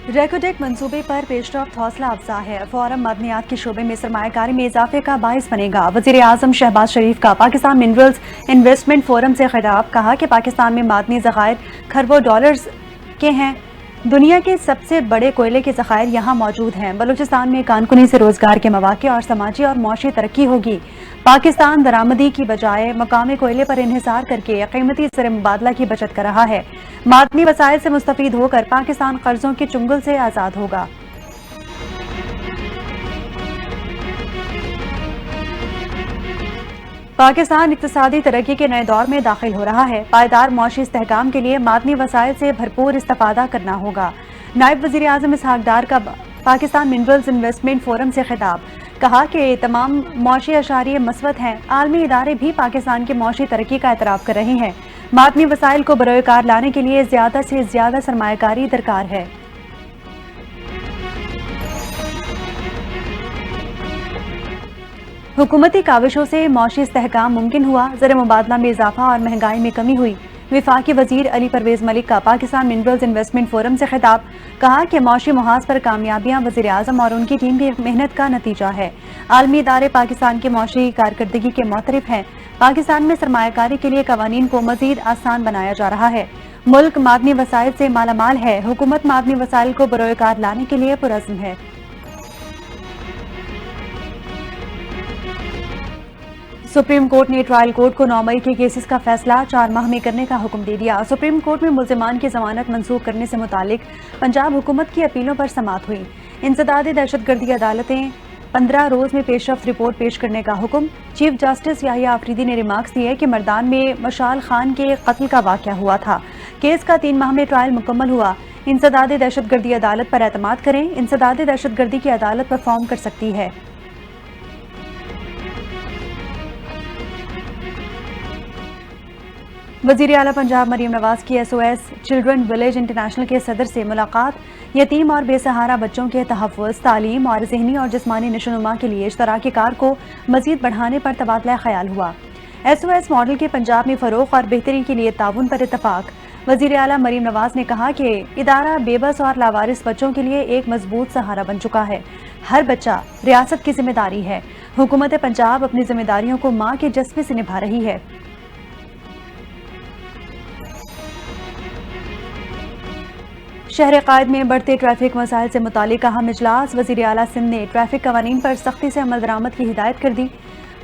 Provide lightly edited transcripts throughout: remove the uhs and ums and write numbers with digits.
ریکوڈیک منصوبے پر پیش رفت حوصلہ افزا ہے۔ فورم معدنیات کے شعبے میں سرمایہ کاری میں اضافے کا باعث بنے گا۔ وزیر اعظم شہباز شریف کا پاکستان منرلز انویسٹمنٹ فورم سے خطاب، کہا کہ پاکستان میں معدنی ذخائر کھربوں ڈالرز کے ہیں۔ دنیا کے سب سے بڑے کوئلے کے ذخائر یہاں موجود ہیں۔ بلوچستان میں کانکنی سے روزگار کے مواقع اور سماجی اور معاشی ترقی ہوگی۔ پاکستان درآمدی کی بجائے مقامی کوئلے پر انحصار کر کے قیمتی زر مبادلہ کی بچت کر رہا ہے۔ معدنی وسائل سے مستفید ہو کر پاکستان قرضوں کے چنگل سے آزاد ہوگا۔ پاکستان اقتصادی ترقی کے نئے دور میں داخل ہو رہا ہے۔ پائیدار معاشی استحکام کے لیے معدنی وسائل سے بھرپور استفادہ کرنا ہوگا۔ نائب وزیر اعظم اسحاق ڈار کا پاکستان منرلز انویسٹمنٹ فورم سے خطاب، کہا کہ تمام معاشی اشاریے مثبت ہیں۔ عالمی ادارے بھی پاکستان کی معاشی ترقی کا اعتراف کر رہے ہیں۔ معدنی وسائل کو بروئے کار لانے کے لیے زیادہ سے زیادہ سرمایہ کاری درکار ہے۔ حکومتی کاوشوں سے معاشی استحکام ممکن ہوا، زر مبادلہ میں اضافہ اور مہنگائی میں کمی ہوئی۔ وفاقی وزیر علی پرویز ملک کا پاکستان منرلز انویسٹمنٹ فورم سے خطاب، کہا کہ معاشی محاذ پر کامیابیاں وزیر اعظم اور ان کی ٹیم کی محنت کا نتیجہ ہے۔ عالمی ادارے پاکستان کی معاشی کارکردگی کے معترف ہیں۔ پاکستان میں سرمایہ کاری کے لیے قوانین کو مزید آسان بنایا جا رہا ہے۔ ملک معدنی وسائل سے مالا مال ہے۔ حکومت معدنی وسائل کو بروئے کار لانے کے لیے پرعزم ہے۔ سپریم کورٹ نے ٹرائل کورٹ کو 9 مئی کے کیسز کا فیصلہ 4 ماہ میں کرنے کا حکم دے دیا۔ سپریم کورٹ میں ملزمان کی ضمانت منسوخ کرنے سے متعلق پنجاب حکومت کی اپیلوں پر سماعت ہوئی۔ انسداد دہشت گردی عدالتیں 15 روز میں پیش رفت رپورٹ پیش کرنے کا حکم۔ چیف جسٹس یحییٰ آفریدی نے ریمارکس دیے کہ مردان میں مشال خان کے قتل کا واقعہ ہوا تھا۔ کیس کا 3 ماہ میں ٹرائل مکمل ہوا۔ انسداد دہشت گردی عدالت پر اعتماد کریں۔ انسداد دہشت گردی کی عدالت پرفارم کر سکتی ہے۔ وزیر اعلیٰ پنجاب مریم نواز کی SOS چلڈرن ولیج انٹرنیشنل کے صدر سے ملاقات۔ یتیم اور بے سہارا بچوں کے تحفظ، تعلیم اور ذہنی اور جسمانی نشوونما کے لیے اشتراکی کار کو مزید بڑھانے پر تبادلہ خیال ہوا۔ SOS ماڈل کے پنجاب میں فروغ اور بہتری کے لیے تعاون پر اتفاق۔ وزیر اعلیٰ مریم نواز نے کہا کہ ادارہ بے بس اور لاوارث بچوں کے لیے ایک مضبوط سہارا بن چکا ہے۔ ہر بچہ ریاست کی ذمہ داری ہے۔ حکومت پنجاب اپنی ذمہ داریوں کو ماں کے جذبے سے نبھا رہی ہے۔ شہر قائد میں بڑھتے ٹریفک مسائل سے متعلق اہم اجلاس۔ وزیر اعلیٰ سندھ نے ٹریفک قوانین پر سختی سے عمل درآمد کی ہدایت کر دی۔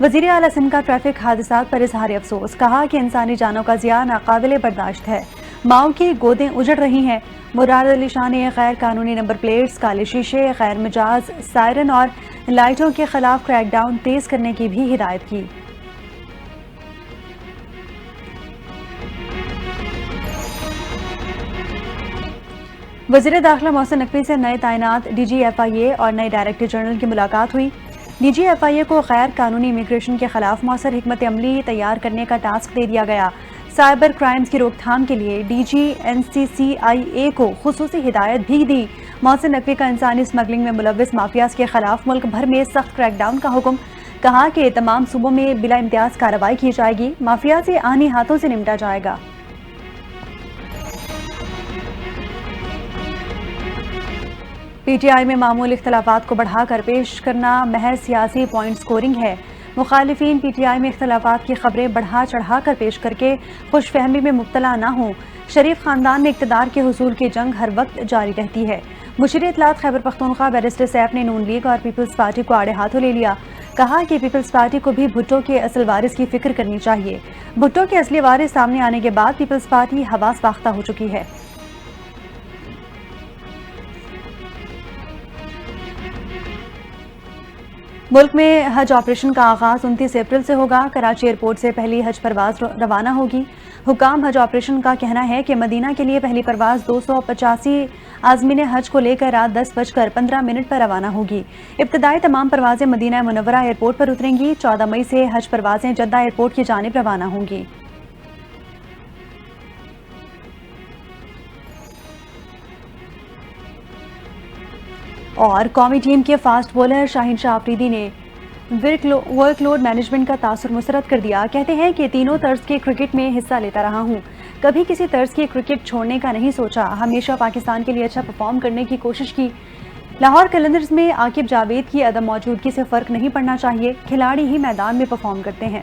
وزیر اعلیٰ سندھ کا ٹریفک حادثات پر اظہار افسوس، کہا کہ انسانی جانوں کا زیاں ناقابل برداشت ہے۔ ماؤں کی گودیں اجڑ رہی ہیں۔ مراد علی شاہ نے غیر قانونی نمبر پلیٹس، کالے شیشے، غیر مجاز سائرن اور لائٹوں کے خلاف کریک ڈاؤن تیز کرنے کی بھی ہدایت کی۔ وزیر داخلہ محسن نقوی سے نئے تعینات DG FIA اور نئے ڈائریکٹر جنرل کی ملاقات ہوئی۔ DG FIA کو غیر قانونی امیگریشن کے خلاف مؤثر حکمت عملی تیار کرنے کا ٹاسک دے دیا گیا۔ سائبر کرائمز کی روک تھام کے لیے DG NCCIA کو خصوصی ہدایت بھی دی۔ محسن نقوی کا انسانی اسمگلنگ میں ملوث مافیاز کے خلاف ملک بھر میں سخت کریک ڈاؤن کا حکم، کہا کہ تمام صوبوں میں بلا امتیاز کارروائی کی جائے گی۔ مافیا سے آہنی ہاتھوں سے نمٹا جائے گا۔ PTI میں معمول اختلافات کو بڑھا کر پیش کرنا محض سیاسی پوائنٹ سکورنگ ہے۔ مخالفین PTI میں اختلافات کی خبریں بڑھا چڑھا کر پیش کر کے خوش فہمی میں مبتلا نہ ہوں۔ شریف خاندان میں اقتدار کے حصول کی جنگ ہر وقت جاری رہتی ہے۔ مشیر اطلاعات خیبر پختونخوا بیرسٹر سیف نے نون لیگ اور پیپلز پارٹی کو آڑے ہاتھوں لے لیا، کہا کہ پیپلز پارٹی کو بھی بھٹو کے اصل وارث کی فکر کرنی چاہیے۔ بھٹو کے اصلی وارث سامنے آنے کے بعد پیپلز پارٹی حواس باختہ ہو چکی ہے۔ ملک میں حج آپریشن کا آغاز 29 اپریل سے ہوگا۔ کراچی ایئرپورٹ سے پہلی حج پرواز روانہ ہوگی۔ حکام حج آپریشن کا کہنا ہے کہ مدینہ کے لیے پہلی پرواز 285 عازمین حج کو لے کر رات 10:15 پر روانہ ہوگی۔ ابتدائی تمام پروازیں مدینہ منورہ ایئرپورٹ پر اتریں گی۔ 14 مئی سے حج پروازیں جدہ ایئرپورٹ کی جانب روانہ ہوں گی۔ اور قومی ٹیم کے فاسٹ بولر شاہین شاہ آفریدی نے ورک لوڈ مینجمنٹ کا تاثر مسترد کر دیا۔ کہتے ہیں کہ تینوں طرز کے کرکٹ میں حصہ لیتا رہا ہوں۔ کبھی کسی طرز کی کرکٹ چھوڑنے کا نہیں سوچا، ہمیشہ پاکستان کے لیے اچھا پرفارم کرنے کی کوشش کی۔ لاہور قلندرز میں عاقب جاوید کی عدم موجودگی سے فرق نہیں پڑنا چاہیے، کھلاڑی ہی میدان میں پرفارم کرتے ہیں۔